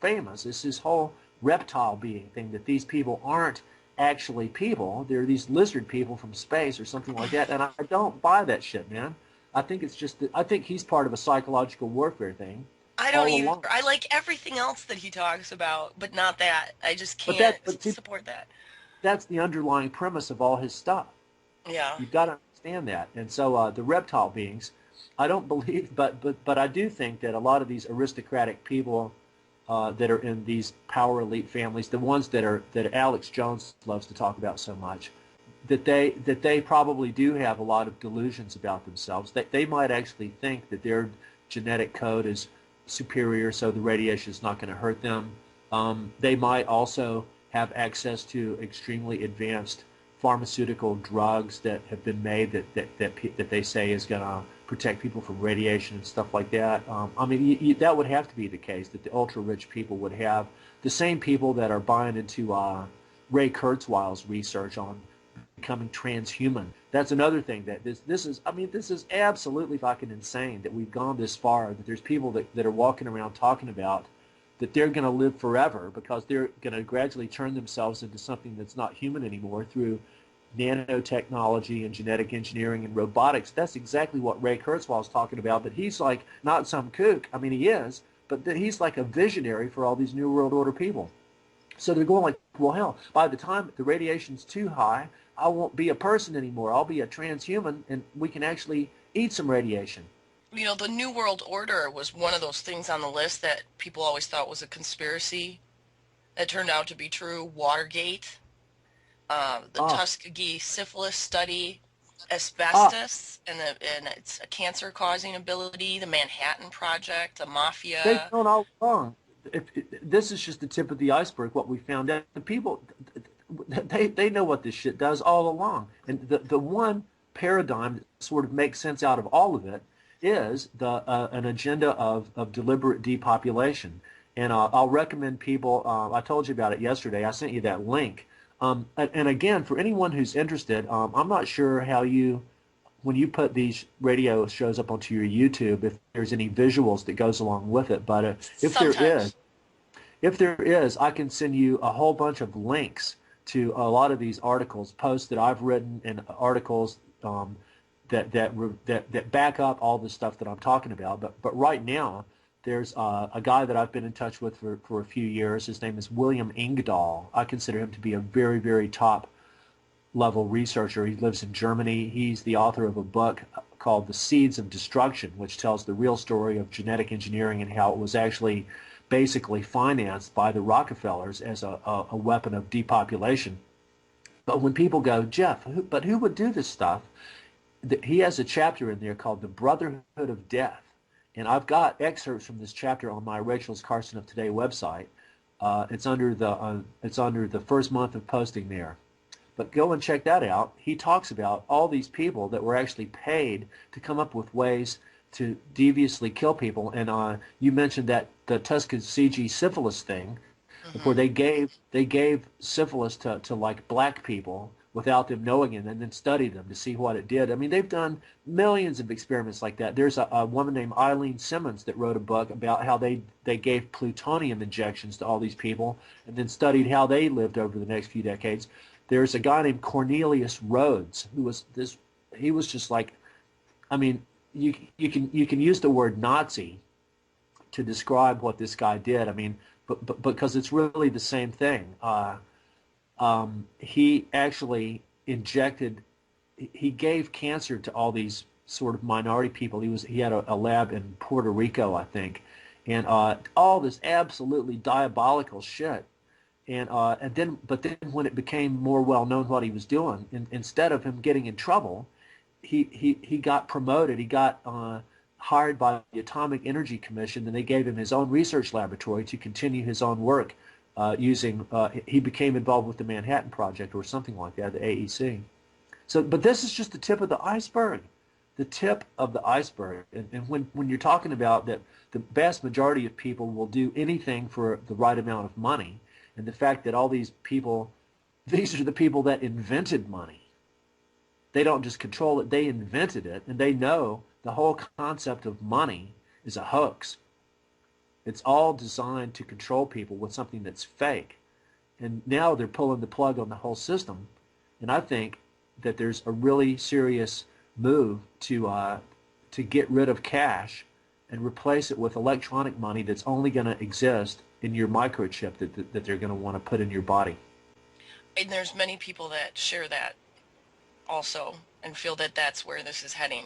B: famous. It's his whole reptile being thing, that these people aren't actually people. They're these lizard people from space or something like that. And I don't buy that shit, man. I think it's just I think he's part of a psychological warfare thing.
A: I don't either. I like everything else that he talks about, but not that. I just can't support that.
B: That's the underlying premise of all his stuff.
A: Yeah.
B: You've got to understand that. And so the reptile beings, I don't believe, but I do think that a lot of these aristocratic people that are in these power elite families, the ones that Alex Jones loves to talk about so much, that they probably do have a lot of delusions about themselves. They might actually think that their genetic code is superior, so the radiation is not going to hurt them. They might also have access to extremely advanced pharmaceutical drugs that have been made that they say is going to protect people from radiation and stuff like that. I mean, that would have to be the case, that the ultra-rich people would have the same people that are buying into Ray Kurzweil's research on becoming transhuman. That's another thing that this is absolutely fucking insane that we've gone this far, that there's people that are walking around talking about that they're going to live forever because they're going to gradually turn themselves into something that's not human anymore through nanotechnology and genetic engineering and robotics. That's exactly what Ray Kurzweil is talking about, but he's like not some kook. I mean, he is, but he's like a visionary for all these New World Order people. So they're going like, well, hell, by the time the radiation's too high, I won't be a person anymore. I'll be a transhuman, and we can actually eat some radiation.
A: You know, the New World Order was one of those things on the list that people always thought was a conspiracy that turned out to be true. Watergate, the Tuskegee syphilis study, asbestos, and it's a cancer-causing ability, the Manhattan Project, the mafia.
B: They've known all along. This is just the tip of the iceberg, what we found out. The people, they know what this shit does all along. And the one paradigm that sort of makes sense out of all of it is an agenda of deliberate depopulation. And I'll recommend people, I told you about it yesterday, I sent you that link. And again, for anyone who's interested, I'm not sure how when you put these radio shows up onto your YouTube, if there's any visuals that goes along with it. But if there is, I can send you a whole bunch of links to a lot of these articles, posts that I've written, and articles that back up all the stuff that I'm talking about. But right now, there's a guy that I've been in touch with for a few years. His name is William Engdahl. I consider him to be a very, very top level researcher. He lives in Germany. He's the author of a book called The Seeds of Destruction, which tells the real story of genetic engineering and how it was actually basically financed by the Rockefellers as a weapon of depopulation. But when people go, Jeff, who would do this stuff? He has a chapter in there called The Brotherhood of Death. And I've got excerpts from this chapter on my Rachel's Carson of Today website. It's under the first month of posting there. But go and check that out. He talks about all these people that were actually paid to come up with ways to deviously kill people. And you mentioned that the Tuskegee syphilis thing, where they gave syphilis to like black people without them knowing it, and then study them to see what it did. I mean, they've done millions of experiments like that. There's a woman named Eileen Simmons that wrote a book about how they gave plutonium injections to all these people and then studied how they lived over the next few decades. There's a guy named Cornelius Rhodes who was he was just like, I mean, you can use the word Nazi to describe what this guy did. I mean, but because it's really the same thing. He actually he gave cancer to all these sort of minority people. He had a lab in Puerto Rico, I think, and all this absolutely diabolical shit. And then when it became more well known what he was doing, instead of him getting in trouble, he got promoted. He got hired by the Atomic Energy Commission, and they gave him his own research laboratory to continue his own work. He became involved with the Manhattan Project or something like that, the AEC. So, but this is just the tip of the iceberg, the tip of the iceberg. And when you're talking about that, the vast majority of people will do anything for the right amount of money, and the fact that all these people, these are the people that invented money. They don't just control it, they invented it, and they know the whole concept of money is a hoax. It's all designed to control people with something that's fake. And now they're pulling the plug on the whole system. And I think that there's a really serious move to get rid of cash and replace it with electronic money that's only going to exist in your microchip that they're going to want to put in your body.
A: And there's many people that share that also and feel that that's where this is heading.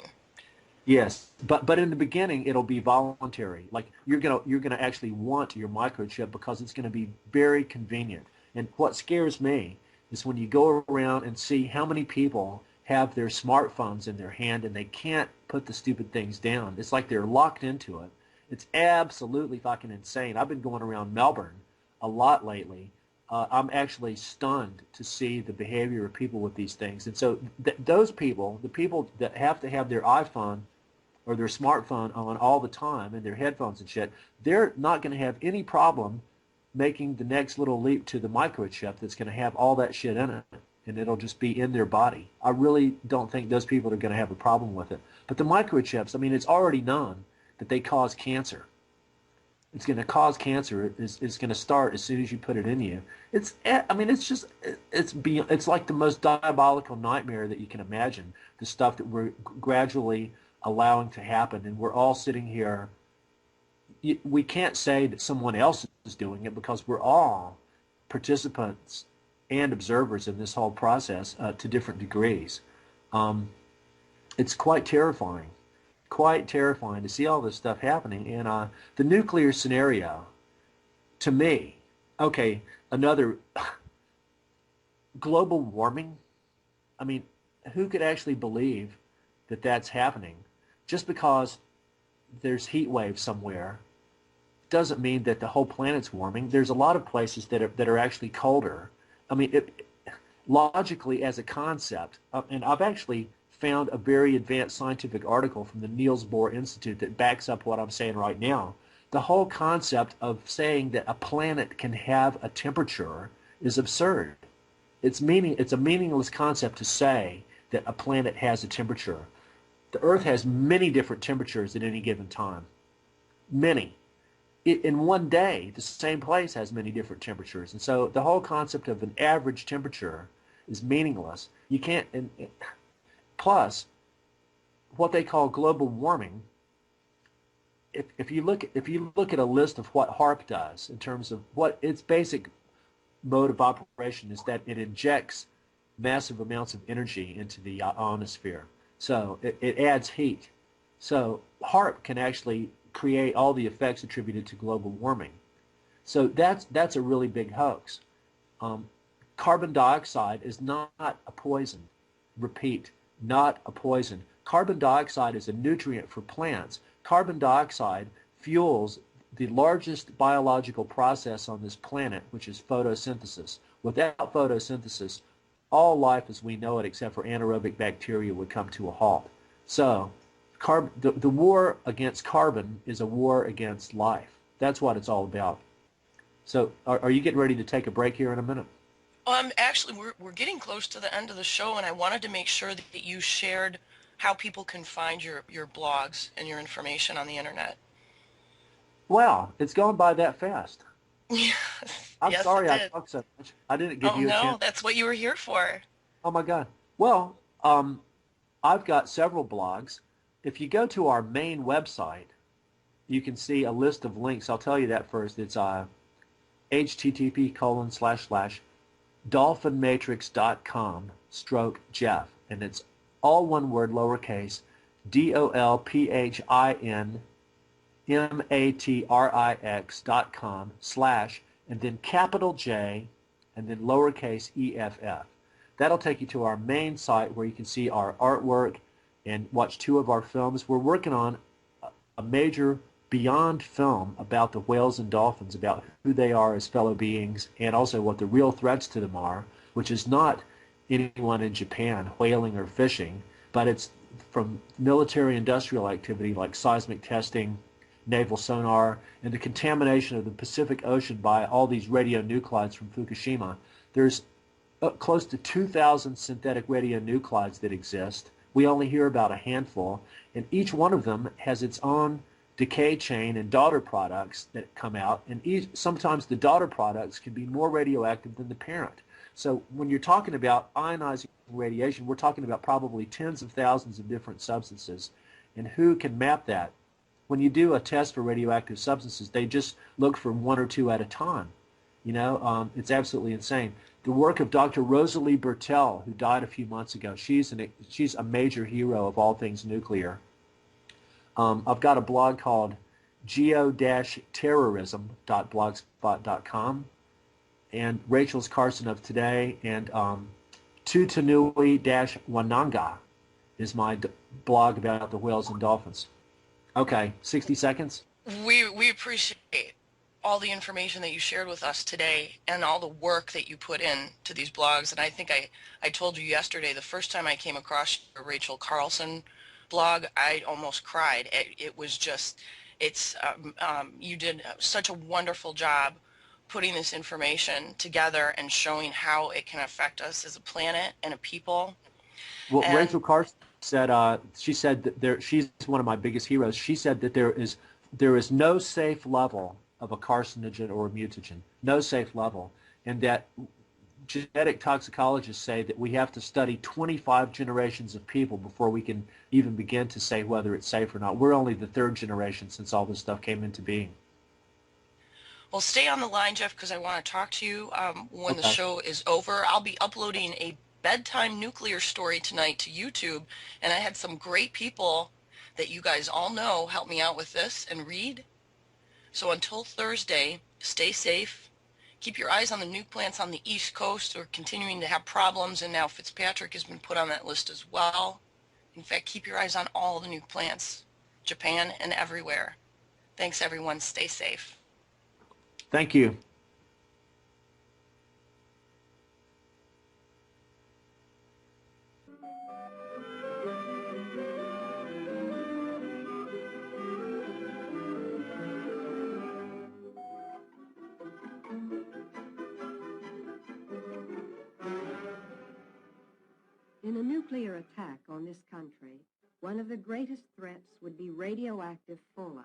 B: Yes, but in the beginning it'll be voluntary. Like you're gonna actually want your microchip because it's going to be very convenient. And what scares me is when you go around and see how many people have their smartphones in their hand and they can't put the stupid things down. It's like they're locked into it. It's absolutely fucking insane. I've been going around Melbourne a lot lately. I'm actually stunned to see the behavior of people with these things. And so those people, the people that have to have their iPhone or their smartphone on all the time and their headphones and shit, they're not going to have any problem making the next little leap to the microchip that's going to have all that shit in it, and it'll just be in their body. I really don't think those people are going to have a problem with it. But the microchips, I mean, it's already known that they cause cancer. It's going to cause cancer. It's going to start as soon as you put it in you. It's like the most diabolical nightmare that you can imagine, the stuff that we're gradually allowing to happen. And we're all sitting here. We can't say that someone else is doing it because we're all participants and observers in this whole process to different degrees. It's quite terrifying. Quite terrifying to see all this stuff happening. And the nuclear scenario, to me, okay, another global warming. I mean, who could actually believe that that's happening? Just because there's heat waves somewhere doesn't mean that the whole planet's warming. There's a lot of places that are actually colder. I mean, logically as a concept, and I've actually found a very advanced scientific article from the Niels Bohr Institute that backs up what I'm saying right now. The whole concept of saying that a planet can have a temperature is absurd. It's a meaningless concept to say that a planet has a temperature. The Earth has many different temperatures at any given time. Many. In one day, the same place has many different temperatures. And so the whole concept of an average temperature is meaningless. You can't... Plus, what they call global warming, if you look at a list of what HAARP does in terms of what its basic mode of operation is, that it injects massive amounts of energy into the ionosphere. So it adds heat. So HAARP can actually create all the effects attributed to global warming. So that's a really big hoax. Carbon dioxide is not a poison. Repeat. Not a poison. Carbon dioxide is a nutrient for plants. Carbon dioxide fuels the largest biological process on this planet, which is photosynthesis. Without photosynthesis, all life as we know it, except for anaerobic bacteria, would come to a halt. So the war against carbon is a war against life. That's what it's all about. So are you getting ready to take a break here in a minute?
A: Actually, we're getting close to the end of the show, and I wanted to make sure that you shared how people can find your blogs and your information on the internet.
B: Wow, it's gone by that fast.
A: Yes,
B: I'm
A: yes, it
B: sorry I
A: did.
B: talked so much. I didn't give
A: Oh
B: you a
A: no,
B: chance.
A: that's what you were here for.
B: Oh my God. Well, I've got several blogs. If you go to our main website, you can see a list of links. I'll tell you that first. It's http://dolphinmatrix.com/Jeff. And it's all one word, lowercase, DOLPHINMATRIX.com/ and then capital J and then lowercase EFF. That'll take you to our main site where you can see our artwork and watch two of our films. We're working on a major beyond film about the whales and dolphins, about who they are as fellow beings, and also what the real threats to them are, which is not anyone in Japan whaling or fishing, but it's from military industrial activity like seismic testing, naval sonar, and the contamination of the Pacific Ocean by all these radionuclides from Fukushima. There's close to 2,000 synthetic radionuclides that exist. We only hear about a handful, and each one of them has its own decay chain and daughter products that come out, and sometimes the daughter products can be more radioactive than the parent. So when you're talking about ionizing radiation, we're talking about probably tens of thousands of different substances, and who can map that? When you do a test for radioactive substances, they just look for one or two at a time. It's absolutely insane. The work of Dr. Rosalie Bertell, who died a few months ago, she's a major hero of all things nuclear. I've got a blog called geo-terrorism.blogspot.com, and Rachel's Carson of Today, and Tutanui-Wananga is my blog about the whales and dolphins. Okay, 60 seconds.
A: We appreciate all the information that you shared with us today and all the work that you put in to these blogs. And I think I told you yesterday, the first time I came across your Rachel Carlson blog, I almost cried. It was just, you did such a wonderful job putting this information together and showing how it can affect us as a planet and a people.
B: Well,
A: And
B: Rachel Carson said, she said that she's one of my biggest heroes. She said that there is no safe level of a carcinogen or a mutagen, no safe level, and that genetic toxicologists say that we have to study 25 generations of people before we can even begin to say whether it's safe or not. We're only the third generation since all this stuff came into being.
A: well, stay on the line, Jeff, because I want to talk to you when the
B: Okay.
A: show is over. I'll be uploading a bedtime nuclear story tonight to YouTube, and I had some great people that you guys all know help me out with this and read. So until Thursday, stay safe. Keep your eyes on the nuke plants on the East Coast. We're continuing to have problems, and now Fitzpatrick has been put on that list as well. In fact, keep your eyes on all the nuke plants, Japan and everywhere. Thanks, everyone. Stay safe.
B: Thank you.
C: In a nuclear attack on this country, one of the greatest threats would be radioactive fallout.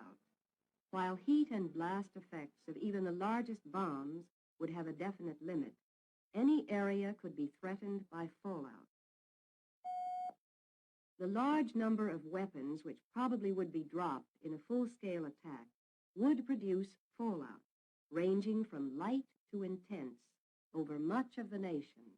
C: While heat and blast effects of even the largest bombs would have a definite limit, any area could be threatened by fallout. The large number of weapons which probably would be dropped in a full-scale attack would produce fallout, ranging from light to intense over much of the nation.